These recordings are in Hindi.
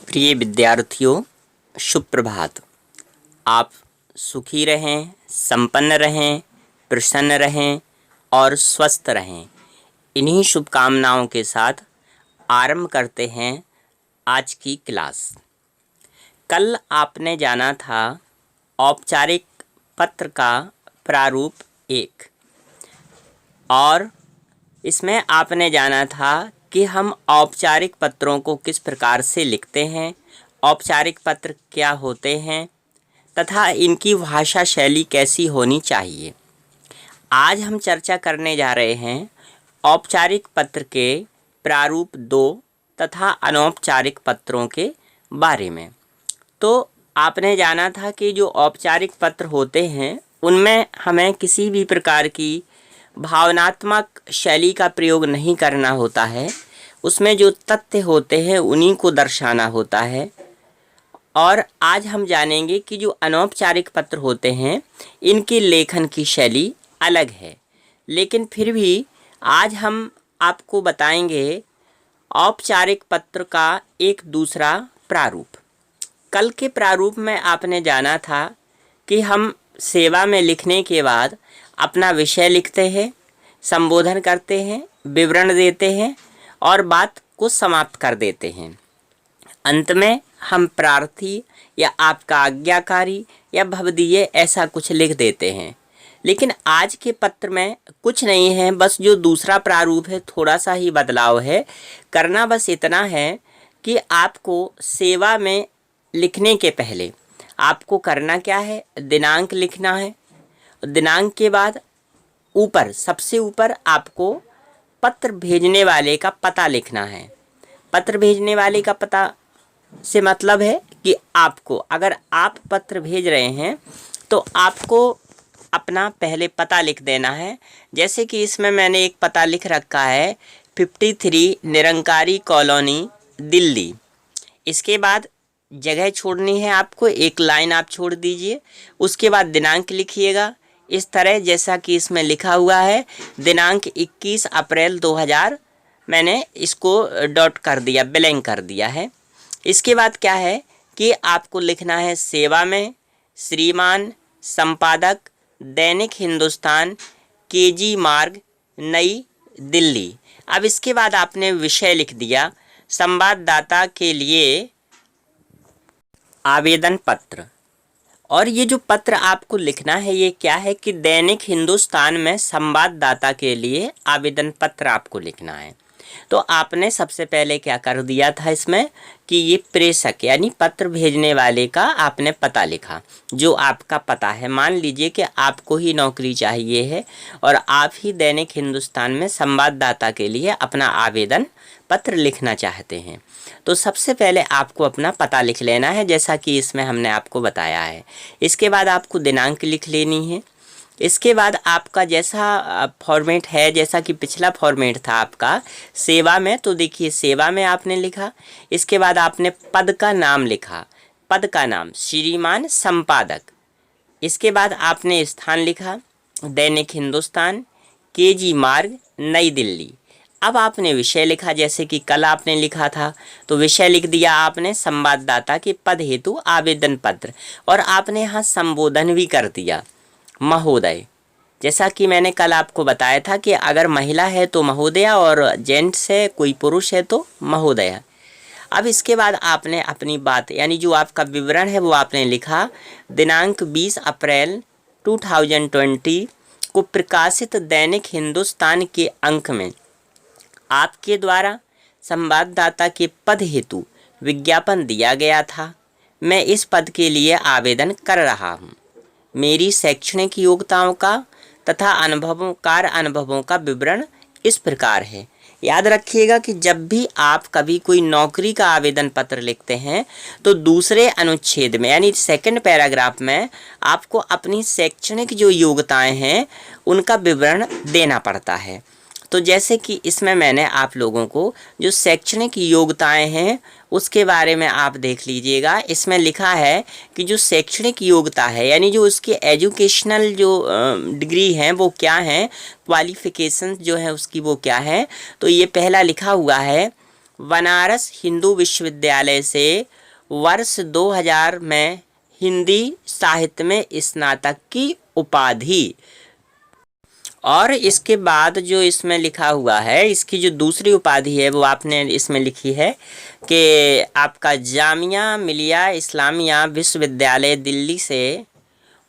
प्रिय विद्यार्थियों, शुभ प्रभात। आप सुखी रहें, संपन्न रहें, प्रसन्न रहें और स्वस्थ रहें। इन्हीं शुभकामनाओं के साथ आरंभ करते हैं आज की क्लास। कल आपने जाना था औपचारिक पत्र का प्रारूप 1 और इसमें आपने जाना था कि हम औपचारिक पत्रों को किस प्रकार से लिखते हैं, औपचारिक पत्र क्या होते हैं तथा इनकी भाषा शैली कैसी होनी चाहिए। आज हम चर्चा करने जा रहे हैं औपचारिक पत्र के प्रारूप 2 तथा अनौपचारिक पत्रों के बारे में। तो आपने जाना था कि जो औपचारिक पत्र होते हैं उनमें हमें किसी भी प्रकार की भावनात्मक शैली का प्रयोग नहीं करना होता है। उसमें जो तथ्य होते हैं उन्हीं को दर्शाना होता है। और आज हम जानेंगे कि जो अनौपचारिक पत्र होते हैं इनकी लेखन की शैली अलग है, लेकिन फिर भी आज हम आपको बताएंगे औपचारिक पत्र का एक दूसरा प्रारूप। कल के प्रारूप में आपने जाना था कि हम सेवा में लिखने के बाद अपना विषय लिखते हैं, संबोधन करते हैं, विवरण देते हैं और बात को समाप्त कर देते हैं। अंत में हम प्रार्थी या आपका आज्ञाकारी या भवदीय ऐसा कुछ लिख देते हैं। लेकिन आज के पत्र में कुछ नहीं है, बस जो दूसरा प्रारूप है थोड़ा सा ही बदलाव है। करना बस इतना है कि आपको सेवा में लिखने के पहले आपको करना क्या है, दिनांक लिखना है। दिनांक के बाद ऊपर सबसे ऊपर आपको पत्र भेजने वाले का पता लिखना है। पत्र भेजने वाले का पता से मतलब है कि आपको, अगर आप पत्र भेज रहे हैं तो आपको अपना पहले पता लिख देना है। जैसे कि इसमें मैंने एक पता लिख रखा है 53 निरंकारी कॉलोनी, दिल्ली। इसके बाद जगह छोड़नी है आपको, एक लाइन आप छोड़ दीजिए। उसके बाद दिनांक लिखिएगा इस तरह जैसा कि इसमें लिखा हुआ है, दिनांक 21 अप्रैल 2000। मैंने इसको डॉट कर दिया, ब्लैंक कर दिया है। इसके बाद क्या है कि आपको लिखना है सेवा में श्रीमान संपादक, दैनिक हिंदुस्तान, केजी मार्ग, नई दिल्ली। अब इसके बाद आपने विषय लिख दिया संवाददाता के लिए आवेदन पत्र। और ये जो पत्र आपको लिखना है ये क्या है कि दैनिक हिंदुस्तान में संवाददाता के लिए आवेदन पत्र आपको लिखना है। तो आपने सबसे पहले क्या कर दिया था इसमें कि ये प्रेषक यानी पत्र भेजने वाले का आपने पता लिखा, जो आपका पता है। मान लीजिए कि आपको ही नौकरी चाहिए है और आप ही दैनिक हिंदुस्तान में संवाददाता के लिए अपना आवेदन पत्र लिखना चाहते हैं। तो सबसे पहले आपको अपना पता लिख लेना है, जैसा कि इसमें हमने आपको बताया है। इसके बाद आपको दिनांक लिख लेनी है। इसके बाद आपका जैसा फॉर्मेट है, जैसा कि पिछला फॉर्मेट था आपका सेवा में, तो देखिए सेवा में आपने लिखा। इसके बाद आपने पद का नाम लिखा, पद का नाम श्रीमान संपादक। इसके बाद आपने स्थान लिखा दैनिक हिंदुस्तान, केजी मार्ग, नई दिल्ली। अब आपने विषय लिखा, जैसे कि कल आपने लिखा था, तो विषय लिख दिया आपने संवाददाता के पद हेतु आवेदन पत्र। और आपने यहाँ संबोधन भी कर दिया महोदय। जैसा कि मैंने कल आपको बताया था कि अगर महिला है तो महोदया और जेंट्स है, कोई पुरुष है तो महोदया। अब इसके बाद आपने अपनी बात यानी जो आपका विवरण है वो आपने लिखा दिनांक 20 अप्रैल 2020 को प्रकाशित दैनिक हिंदुस्तान के अंक में आपके द्वारा संवाददाता के पद हेतु विज्ञापन दिया गया था। मैं इस पद के लिए आवेदन कर रहा हूँ। मेरी शैक्षणिक योग्यताओं का तथा कार्य अनुभवों का विवरण इस प्रकार है। याद रखिएगा कि जब भी आप कभी कोई नौकरी का आवेदन पत्र लिखते हैं तो दूसरे अनुच्छेद में यानी सेकंड पैराग्राफ में आपको अपनी शैक्षणिक जो योग्यताएं हैं उनका विवरण देना पड़ता है। तो जैसे कि इसमें मैंने आप लोगों को जो शैक्षणिक योग्यताएं हैं उसके बारे में आप देख लीजिएगा। इसमें लिखा है कि जो शैक्षणिक योग्यता है यानी जो उसकी एजुकेशनल जो डिग्री हैं वो क्या हैं, क्वालिफ़िकेशन जो है उसकी वो क्या है। तो ये पहला लिखा हुआ है बनारस हिंदू विश्वविद्यालय से वर्ष 2000 में हिंदी साहित्य में स्नातक की उपाधि। और इसके बाद जो इसमें लिखा हुआ है, इसकी जो दूसरी उपाधि है वो आपने इसमें लिखी है कि आपका जामिया मिलिया इस्लामिया विश्वविद्यालय दिल्ली से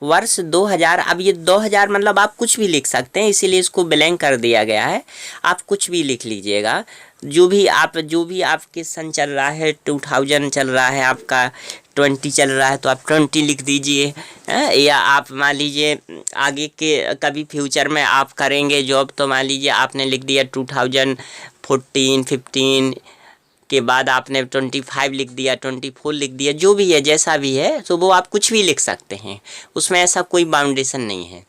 वर्ष 2000। अब ये 2000 मतलब आप कुछ भी लिख सकते हैं, इसीलिए इसको ब्लैंक कर दिया गया है। आप कुछ भी लिख लीजिएगा, जो भी आपके सन चल रहा है, 2000 चल रहा है, आपका 20 चल रहा है तो आप 20 लिख दीजिए। या आप मान लीजिए आगे के कभी फ्यूचर में आप करेंगे जॉब तो मान लीजिए आपने लिख दिया 2014 15 के बाद आपने 25 लिख दिया, 24 लिख दिया, जो भी है जैसा भी है तो वो आप कुछ भी लिख सकते हैं, उसमें ऐसा कोई बाउंडेशन नहीं है।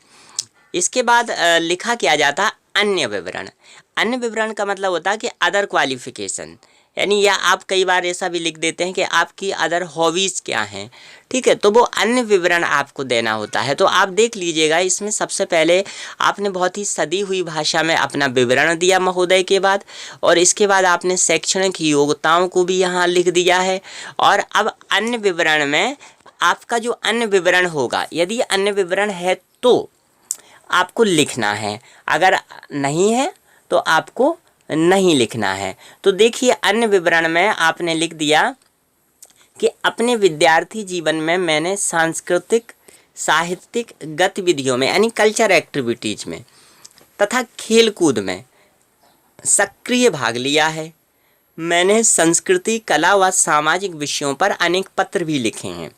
इसके बाद लिखा क्या जाता, अन्य विवरण। अन्य विवरण का मतलब होता है कि अदर क्वालिफिकेशन, यानी या आप कई बार ऐसा भी लिख देते हैं कि आपकी अदर हॉबीज़ क्या हैं, ठीक है, तो वो अन्य विवरण आपको देना होता है। तो आप देख लीजिएगा, इसमें सबसे पहले आपने बहुत ही सदी हुई भाषा में अपना विवरण दिया महोदय के बाद, और इसके बाद आपने शैक्षणिक योग्यताओं को भी यहाँ लिख दिया है। और अब अन्य विवरण में आपका जो अन्य विवरण होगा, यदि अन्य विवरण है तो आपको लिखना है, अगर नहीं है तो आपको नहीं लिखना है। तो देखिए अन्य विवरण में आपने लिख दिया कि अपने विद्यार्थी जीवन में मैंने सांस्कृतिक साहित्यिक गतिविधियों में यानी कल्चर एक्टिविटीज में तथा खेलकूद में सक्रिय भाग लिया है। मैंने संस्कृति कला व सामाजिक विषयों पर अनेक पत्र भी लिखे हैं।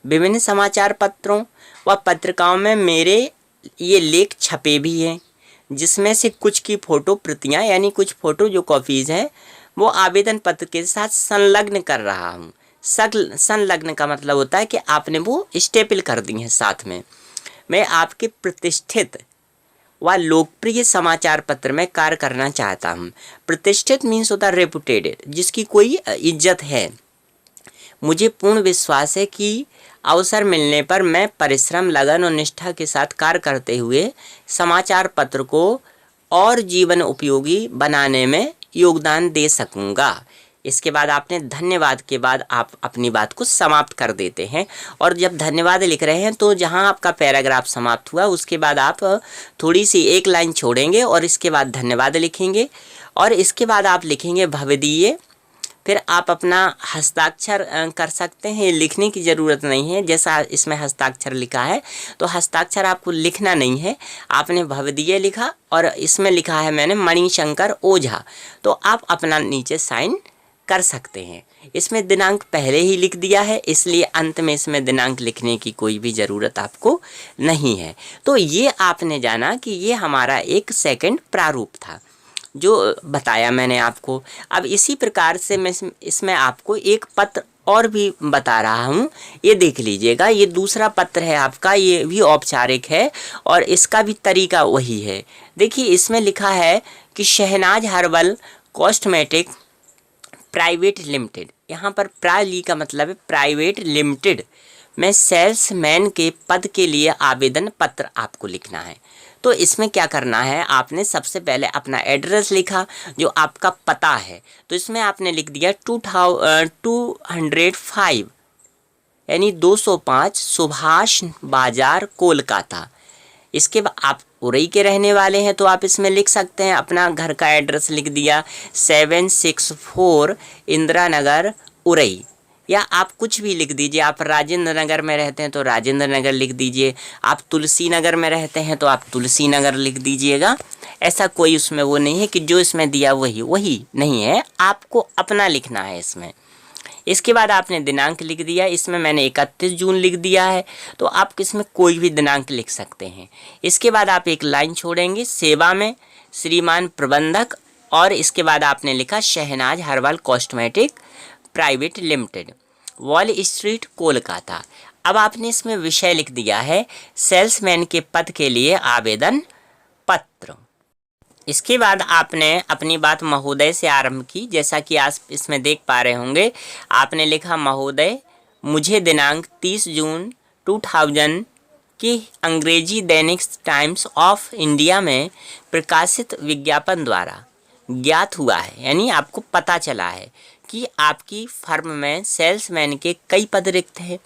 विभिन्न समाचार पत्रों व पत्रिकाओं में मेरे ये लेख छपे भी हैं, जिसमें से कुछ की फ़ोटो प्रतियाँ यानी कुछ फ़ोटो जो कॉपीज़ हैं वो आवेदन पत्र के साथ संलग्न कर रहा हूँ। संलग्न का मतलब होता है कि आपने वो स्टेपल कर दी हैं साथ में। मैं आपके प्रतिष्ठित व लोकप्रिय समाचार पत्र में कार्य करना चाहता हूँ। प्रतिष्ठित मीन्स होता है रेपुटेड, जिसकी कोई इज्जत है। मुझे पूर्ण विश्वास है कि अवसर मिलने पर मैं परिश्रम लगन और निष्ठा के साथ कार्य करते हुए समाचार पत्र को और जीवन उपयोगी बनाने में योगदान दे सकूंगा। इसके बाद आपने धन्यवाद के बाद आप अपनी बात को समाप्त कर देते हैं। और जब धन्यवाद लिख रहे हैं तो जहां आपका पैराग्राफ समाप्त हुआ उसके बाद आप थोड़ी सी एक लाइन छोड़ेंगे और इसके बाद धन्यवाद लिखेंगे, और इसके बाद आप लिखेंगे भवदीय। फिर आप अपना हस्ताक्षर कर सकते हैं, लिखने की ज़रूरत नहीं है, जैसा इसमें हस्ताक्षर लिखा है तो हस्ताक्षर आपको लिखना नहीं है। आपने भवदीय लिखा और इसमें लिखा है मैंने मणिशंकर ओझा, तो आप अपना नीचे साइन कर सकते हैं। इसमें दिनांक पहले ही लिख दिया है, इसलिए अंत में इसमें दिनांक लिखने की कोई भी ज़रूरत आपको नहीं है। तो ये आपने जाना कि ये हमारा एक सेकंड प्रारूप था जो बताया मैंने आपको। अब इसी प्रकार से मैं इसमें आपको एक पत्र और भी बता रहा हूँ, ये देख लीजिएगा। ये दूसरा पत्र है आपका, ये भी औपचारिक है और इसका भी तरीका वही है। देखिए इसमें लिखा है कि Shahnaz herbal cosmetic private limited, यहाँ पर प्राली का मतलब है प्राइवेट लिमिटेड में सेल्समैन के पद के लिए आवेदन पत्र आपको लिखना है। तो इसमें क्या करना है, आपने सबसे पहले अपना एड्रेस लिखा जो आपका पता है, तो इसमें आपने लिख दिया 205 यानी 205 सुभाष बाजार कोलकाता। इसके बाद आप उरई के रहने वाले हैं तो आप इसमें लिख सकते हैं अपना घर का एड्रेस लिख दिया 764 इंदिरा नगर उरई, या आप कुछ भी लिख दीजिए। आप राजेंद्र नगर में रहते हैं तो राजेंद्र नगर लिख दीजिए, आप तुलसी नगर में रहते हैं तो आप तुलसी नगर लिख दीजिएगा। ऐसा कोई उसमें वो नहीं है कि जो इसमें दिया वही नहीं है, आपको अपना लिखना है इसमें। इसके बाद आपने दिनांक लिख दिया, इसमें मैंने 31 जून लिख दिया है, तो आप इसमें कोई भी दिनांक लिख सकते हैं। इसके बाद आप एक लाइन छोड़ेंगे सेवा में श्रीमान प्रबंधक, और इसके बाद आपने लिखा Shahnaz herbal cosmetic private limited, wall street Kolkata. अब आपने इसमें विषय लिख दिया है सेल्समैन के पद के लिए आवेदन पत्र। इसके बाद आपने अपनी बात महोदय से आरंभ की, जैसा कि आप इसमें देख पा रहे होंगे। आपने लिखा महोदय, मुझे दिनांक 30 जून 2000 की अंग्रेजी दैनिक टाइम्स ऑफ इंडिया में प्रकाशित विज्ञापन द्वारा ज्ञात हुआ है, यानी आपको पता चला है कि आपकी फर्म में सेल्समैन के कई पद रिक्त हैं।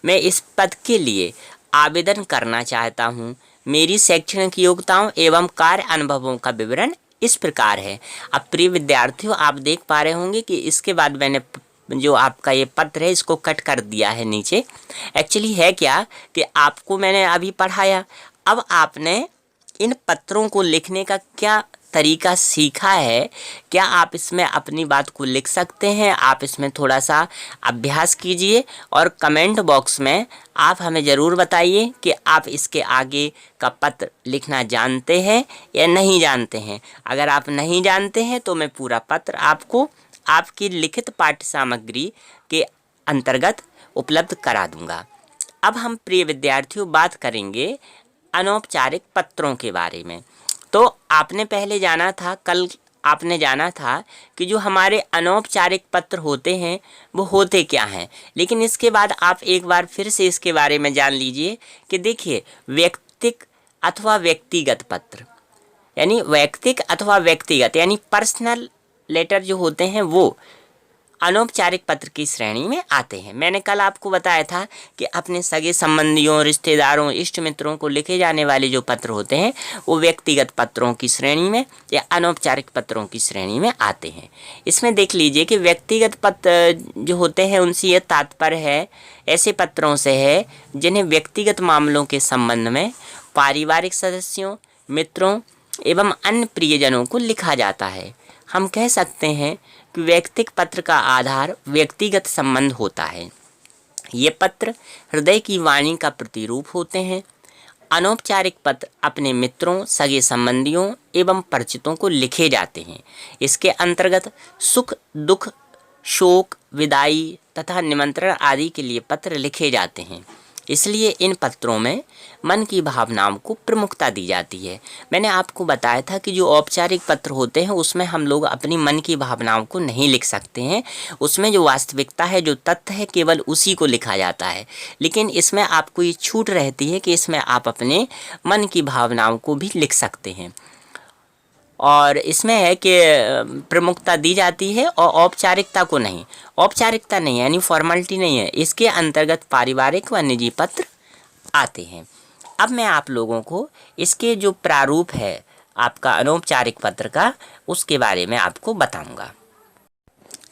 मैं इस पद के लिए आवेदन करना चाहता हूँ। मेरी शैक्षणिक योग्यताओं एवं कार्य अनुभवों का विवरण इस प्रकार है। अब प्रिय विद्यार्थियों, आप देख पा रहे होंगे कि इसके बाद मैंने जो आपका ये पत्र है इसको कट कर दिया है नीचे। एक्चुअली है क्या कि आपको मैंने अभी पढ़ाया, अब आपने इन पत्रों को लिखने का क्या तरीका सीखा है, क्या आप इसमें अपनी बात को लिख सकते हैं? आप इसमें थोड़ा सा अभ्यास कीजिए और कमेंट बॉक्स में आप हमें ज़रूर बताइए कि आप इसके आगे का पत्र लिखना जानते हैं या नहीं जानते हैं। अगर आप नहीं जानते हैं तो मैं पूरा पत्र आपको आपकी लिखित पाठ्य सामग्री के अंतर्गत उपलब्ध करा दूंगा। अब हम प्रिय विद्यार्थियों बात करेंगे अनौपचारिक पत्रों के बारे में। तो आपने पहले जाना था, कल आपने जाना था कि जो हमारे अनौपचारिक पत्र होते हैं वो होते क्या हैं, लेकिन इसके बाद आप एक बार फिर से इसके बारे में जान लीजिए कि देखिए, व्यक्तिक अथवा व्यक्तिगत पत्र, यानी वैयक्तिक अथवा व्यक्तिगत यानी पर्सनल लेटर जो होते हैं वो अनौपचारिक पत्र की श्रेणी में आते हैं। मैंने कल आपको बताया था कि अपने सगे संबंधियों, रिश्तेदारों, इष्ट मित्रों को लिखे जाने वाले जो पत्र होते हैं वो व्यक्तिगत पत्रों की श्रेणी में या अनौपचारिक पत्रों की श्रेणी में आते हैं। इसमें देख लीजिए कि व्यक्तिगत पत्र जो होते हैं उनसे यह तात्पर्य है ऐसे पत्रों से है जिन्हें व्यक्तिगत मामलों के संबंध में पारिवारिक सदस्यों, मित्रों एवं अन्य प्रियजनों को लिखा जाता है। हम कह सकते हैं कि व्यक्तिगत पत्र का आधार व्यक्तिगत संबंध होता है। ये पत्र हृदय की वाणी का प्रतिरूप होते हैं। अनौपचारिक पत्र अपने मित्रों, सगे संबंधियों एवं परिचितों को लिखे जाते हैं। इसके अंतर्गत सुख, दुख, शोक, विदाई तथा निमंत्रण आदि के लिए पत्र लिखे जाते हैं। इसलिए इन पत्रों में मन की भावनाओं को प्रमुखता दी जाती है। मैंने आपको बताया था कि जो औपचारिक पत्र होते हैं उसमें हम लोग अपनी मन की भावनाओं को नहीं लिख सकते हैं। उसमें जो वास्तविकता है, जो तथ्य है, केवल उसी को लिखा जाता है। लेकिन इसमें आपको ये छूट रहती है कि इसमें आप अपने मन की भावनाओं को भी लिख सकते हैं। और इसमें है कि प्रमुखता दी जाती है और औपचारिकता को नहीं। औपचारिकता नहीं यानी फॉर्मेलिटी नहीं है, इसके अंतर्गत पारिवारिक व निजी पत्र आते हैं। अब मैं आप लोगों को इसके जो प्रारूप है आपका अनौपचारिक पत्र का, उसके बारे में आपको बताऊंगा।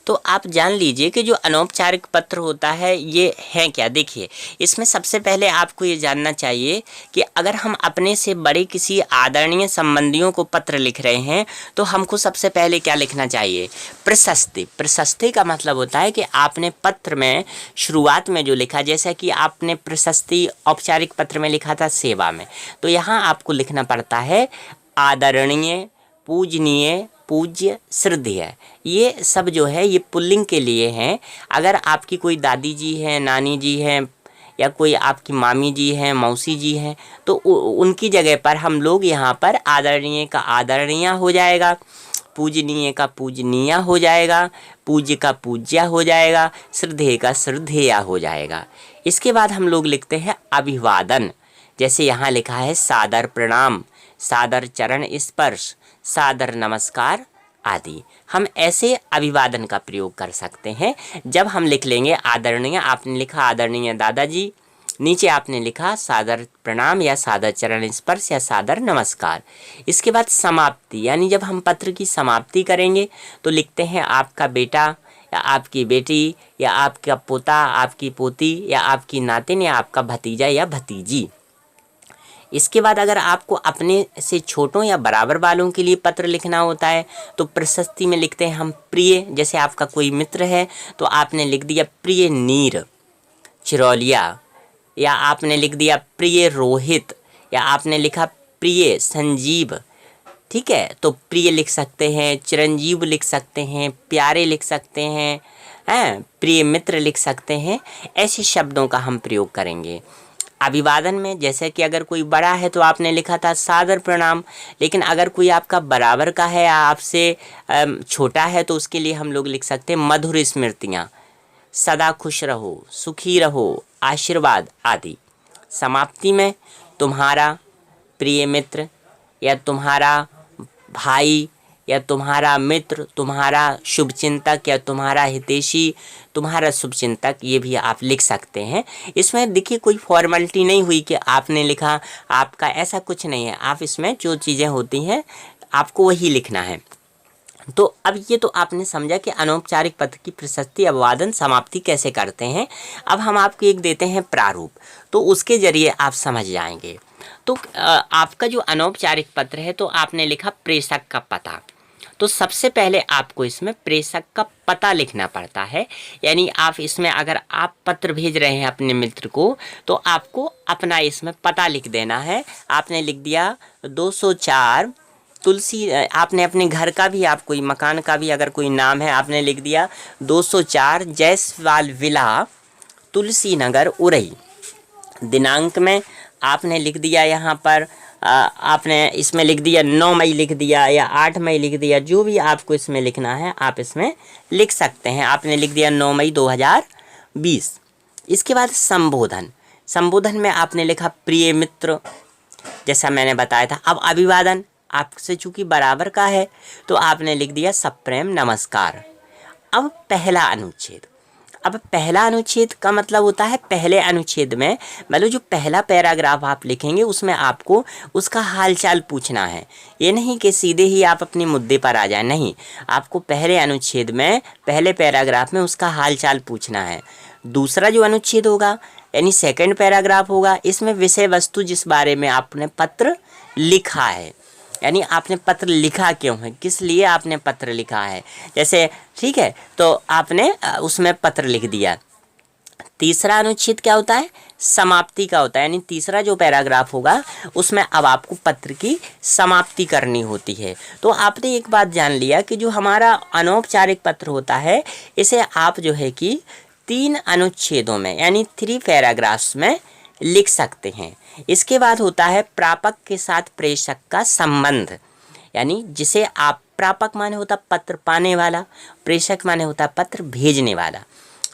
तो आप जान लीजिए कि जो अनौपचारिक पत्र होता है ये है क्या। देखिए, इसमें सबसे पहले आपको ये जानना चाहिए कि अगर हम अपने से बड़े किसी आदरणीय संबंधियों को पत्र लिख रहे हैं तो हमको सबसे पहले क्या लिखना चाहिए? प्रशस्ति। प्रशस्ति का मतलब होता है कि आपने पत्र में शुरुआत में जो लिखा, जैसा कि आपने प्रशस्ति औपचारिक पत्र में लिखा था सेवा में, तो यहाँ आपको लिखना पड़ता है आदरणीय, पूजनीय, पूज्य, श्रद्धेय। ये सब जो है ये पुल्लिंग के लिए हैं। अगर आपकी कोई दादी जी हैं, नानी जी हैं या कोई आपकी मामी जी हैं, मौसी जी हैं, तो उनकी जगह पर हम लोग यहाँ पर आदरणीय का आदरणीय हो जाएगा, पूजनीय का पूजनीय हो जाएगा, पूज्य का पूज्य हो जाएगा, श्रद्धेय का श्रद्धेय हो जाएगा। इसके बाद हम लोग लिखते हैं अभिवादन। जैसे यहाँ लिखा है सादर प्रणाम, सादर चरण स्पर्श, सादर नमस्कार आदि। हम ऐसे अभिवादन का प्रयोग कर सकते हैं। जब हम लिख लेंगे आदरणीय, आपने लिखा आदरणीय दादाजी, नीचे आपने लिखा सादर प्रणाम या सादर चरण स्पर्श या सादर नमस्कार। इसके बाद समाप्ति, यानी जब हम पत्र की समाप्ति करेंगे तो लिखते हैं आपका बेटा या आपकी बेटी या आपका पोता, आपकी पोती या आपकी नातिन या आपका भतीजा या भतीजी। इसके बाद अगर आपको अपने से छोटों या बराबर वालों के लिए पत्र लिखना होता है तो प्रशस्ति में लिखते हैं हम प्रिय। जैसे आपका कोई मित्र है तो आपने लिख दिया प्रिय नीर चिरौलिया, या आपने लिख दिया प्रिय रोहित, या आपने लिखा प्रिय संजीव। ठीक है, तो प्रिय लिख सकते हैं, चिरंजीव लिख सकते हैं, प्यारे लिख सकते हैं, प्रिय मित्र लिख सकते हैं। ऐसे शब्दों का हम प्रयोग करेंगे। अभिवादन में जैसे कि अगर कोई बड़ा है तो आपने लिखा था सादर प्रणाम, लेकिन अगर कोई आपका बराबर का है या आपसे छोटा है तो उसके लिए हम लोग लिख सकते हैं मधुर स्मृतियाँ, सदा खुश रहो, सुखी रहो, आशीर्वाद आदि। समाप्ति में तुम्हारा प्रिय मित्र या तुम्हारा भाई या तुम्हारा मित्र, तुम्हारा शुभचिंतक या तुम्हारा हितैषी, तुम्हारा शुभचिंतक, ये भी आप लिख सकते हैं। इसमें देखिए कोई फॉर्मेलिटी नहीं हुई कि आपने लिखा आपका, ऐसा कुछ नहीं है। आप इसमें जो चीज़ें होती हैं आपको वही लिखना है। तो अब ये तो आपने समझा कि अनौपचारिक पत्र की प्रशस्ति, अभिवादन, समाप्ति कैसे करते हैं। अब हम आपको एक देते हैं प्रारूप, तो उसके जरिए आप समझ जाएंगे। तो आपका जो अनौपचारिक पत्र है, तो आपने लिखा प्रेषक का पता। तो सबसे पहले आपको इसमें प्रेषक का पता लिखना पड़ता है। यानी आप इसमें अगर आप पत्र भेज रहे हैं अपने मित्र को, तो आपको अपना इसमें पता लिख देना है। आपने लिख दिया 204 तुलसी, आपने अपने घर का भी, आप कोई मकान का भी अगर कोई नाम है, आपने लिख दिया 204 जायसवाल विला, तुलसी नगर, उरई। दिनांक में आपने लिख दिया यहाँ पर आपने इसमें लिख दिया 9 मई लिख दिया या 8 मई लिख दिया, जो भी आपको इसमें लिखना है आप इसमें लिख सकते हैं। आपने लिख दिया 9 मई 2020। इसके बाद संबोधन, संबोधन में आपने लिखा प्रिय मित्र, जैसा मैंने बताया था। अब अभिवादन आपसे चूंकि बराबर का है, तो आपने लिख दिया सप्रेम नमस्कार। अब पहला अनुच्छेद, अब पहला अनुच्छेद का मतलब होता है पहले अनुच्छेद में, मतलब जो पहला पैराग्राफ आप लिखेंगे उसमें आपको उसका हालचाल पूछना है। ये नहीं कि सीधे ही आप अपने मुद्दे पर आ जाए, नहीं, आपको पहले अनुच्छेद में, पहले पैराग्राफ में उसका हालचाल पूछना है। दूसरा जो अनुच्छेद होगा यानी सेकंड पैराग्राफ होगा, इसमें विषय वस्तु, जिस बारे में आपने पत्र लिखा है, यानी आपने पत्र लिखा क्यों है, किस लिए आपने पत्र लिखा है, जैसे ठीक है, तो आपने उसमें पत्र लिख दिया। तीसरा अनुच्छेद क्या होता है, समाप्ति का होता है, यानी तीसरा जो पैराग्राफ होगा उसमें अब आपको पत्र की समाप्ति करनी होती है। तो आपने एक बात जान लिया कि जो हमारा अनौपचारिक पत्र होता है, इसे आप जो है कि 3 अनुच्छेदों में यानी 3 पैराग्राफ्स में लिख सकते हैं। इसके बाद होता है प्रापक के साथ प्रेषक का संबंध, यानी जिसे आप, प्रापक माने होता पत्र पाने वाला, प्रेषक माने होता पत्र भेजने वाला।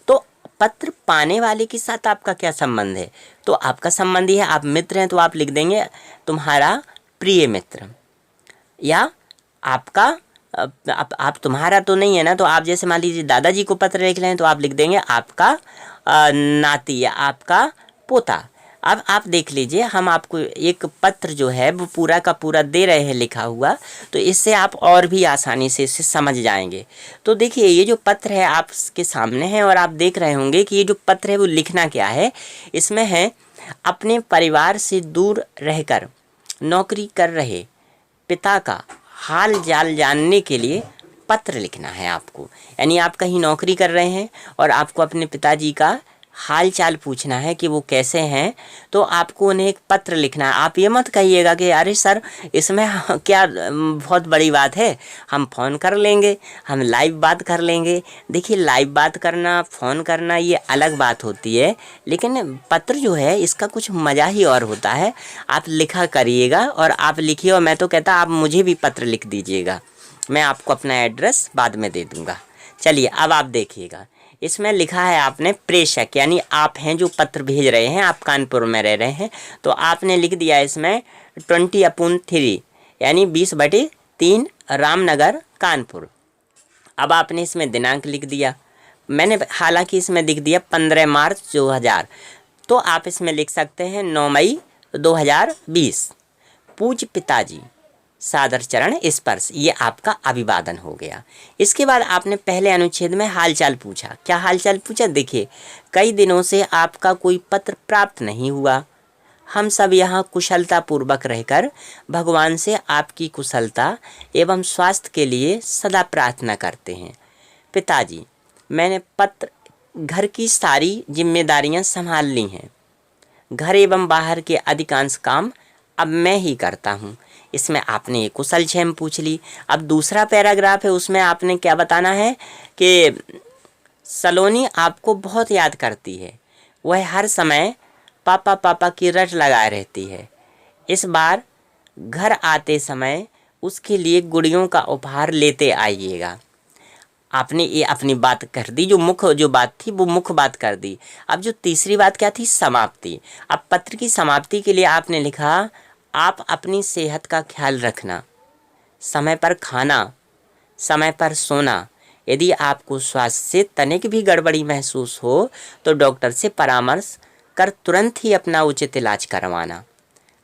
तो पत्र पाने वाले के साथ आपका क्या संबंध है, तो आपका संबंध ही है, आप मित्र हैं तो आप लिख देंगे तुम्हारा प्रिय मित्र, या आपका आप तुम्हारा तो नहीं है ना, तो आप जैसे मान लीजिए दादाजी को पत्र लिख रहे हैं तो आप लिख देंगे आपका नाती या आपका पोता। अब आप देख लीजिए, हम आपको एक पत्र जो है वो पूरा का पूरा दे रहे हैं लिखा हुआ, तो इससे आप और भी आसानी से इसे समझ जाएंगे। तो देखिए ये जो पत्र है आपके सामने है और आप देख रहे होंगे कि ये जो पत्र है वो लिखना क्या है। इसमें है अपने परिवार से दूर रहकर नौकरी कर रहे पिता का हाल चाल जानने के लिए पत्र लिखना है आपको। यानी आप कहीं नौकरी कर रहे हैं और आपको अपने पिताजी का हाल चाल पूछना है कि वो कैसे हैं, तो आपको उन्हें एक पत्र लिखना है। आप ये मत कहिएगा कि अरे सर इसमें क्या बहुत बड़ी बात है, हम फ़ोन कर लेंगे, हम लाइव बात कर लेंगे। देखिए लाइव बात करना, फ़ोन करना ये अलग बात होती है, लेकिन पत्र जो है इसका कुछ मज़ा ही और होता है। आप लिखा करिएगा और आप लिखिए, और मैं तो कहता आप मुझे भी पत्र लिख दीजिएगा, मैं आपको अपना एड्रेस बाद में दे दूँगा। चलिए अब आप देखिएगा, इसमें लिखा है आपने प्रेषक, यानी आप हैं जो पत्र भेज रहे हैं, आप कानपुर में रह रहे हैं, तो आपने लिख दिया इसमें 20/3 यानी 20/3 रामनगर कानपुर। अब आपने इसमें दिनांक लिख दिया, मैंने हालांकि इसमें लिख दिया 15 मार्च 2000, तो आप इसमें लिख सकते हैं 9 मई 2020। पूज्य पिताजी सादर चरण स्पर्श, ये आपका अभिवादन हो गया। इसके बाद आपने पहले अनुच्छेद में हालचाल पूछा। क्या हालचाल पूछा, देखिए कई दिनों से आपका कोई पत्र प्राप्त नहीं हुआ, हम सब यहाँ कुशलता पूर्वक रहकर भगवान से आपकी कुशलता एवं स्वास्थ्य के लिए सदा प्रार्थना करते हैं। पिताजी, मैंने पत्र घर की सारी जिम्मेदारियाँ संभाल ली हैं, घर एवं बाहर के अधिकांश काम अब मैं ही करता हूँ। इसमें आपने एक कुशल क्षेम पूछ ली। अब दूसरा पैराग्राफ है, उसमें आपने क्या बताना है कि सलोनी आपको बहुत याद करती है, वह हर समय पापा पापा की रट लगाए रहती है। इस बार घर आते समय उसके लिए गुड़ियों का उपहार लेते आइएगा। आपने ये अपनी बात कर दी, जो मुख्य जो बात थी वो मुख्य बात कर दी। अब जो तीसरी बात क्या थी, समाप्ति। अब पत्र की समाप्ति के लिए आपने लिखा आप अपनी सेहत का ख्याल रखना, समय पर खाना समय पर सोना। यदि आपको स्वास्थ्य से तनिक भी गड़बड़ी महसूस हो तो डॉक्टर से परामर्श कर तुरंत ही अपना उचित इलाज करवाना।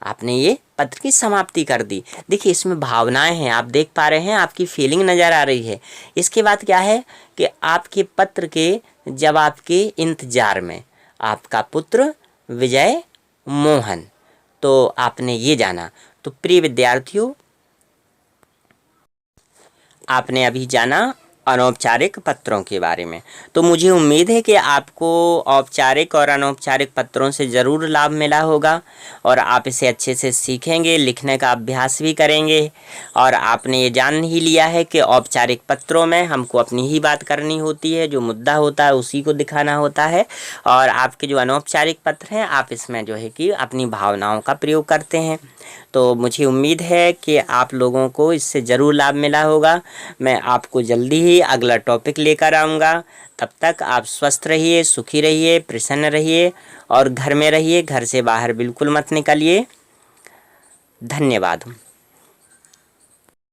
आपने ये पत्र की समाप्ति कर दी। देखिए इसमें भावनाएं हैं, आप देख पा रहे हैं, आपकी फीलिंग नज़र आ रही है। इसके बाद क्या है कि आपके पत्र के जवाब के इंतजार में आपका पुत्र विजय मोहन। तो आपने ये जाना। तो प्रिय विद्यार्थियों, आपने अभी जाना अनौपचारिक पत्रों के बारे में। तो मुझे उम्मीद है कि आपको औपचारिक और अनौपचारिक पत्रों से ज़रूर लाभ मिला होगा और आप इसे अच्छे से सीखेंगे, लिखने का अभ्यास भी करेंगे। और आपने ये जान ही लिया है कि औपचारिक पत्रों में हमको अपनी ही बात करनी होती है, जो मुद्दा होता है उसी को दिखाना होता है। और आपके जो अनौपचारिक पत्र हैं, आप इसमें जो है कि अपनी भावनाओं का प्रयोग करते हैं। तो मुझे उम्मीद है कि आप लोगों को इससे ज़रूर लाभ मिला होगा। मैं आपको जल्दी ही अगला टॉपिक लेकर आऊँगा। तब तक आप स्वस्थ रहिए, सुखी रहिए, प्रसन्न रहिए और घर में रहिए, घर से बाहर बिल्कुल मत निकलिए। धन्यवाद।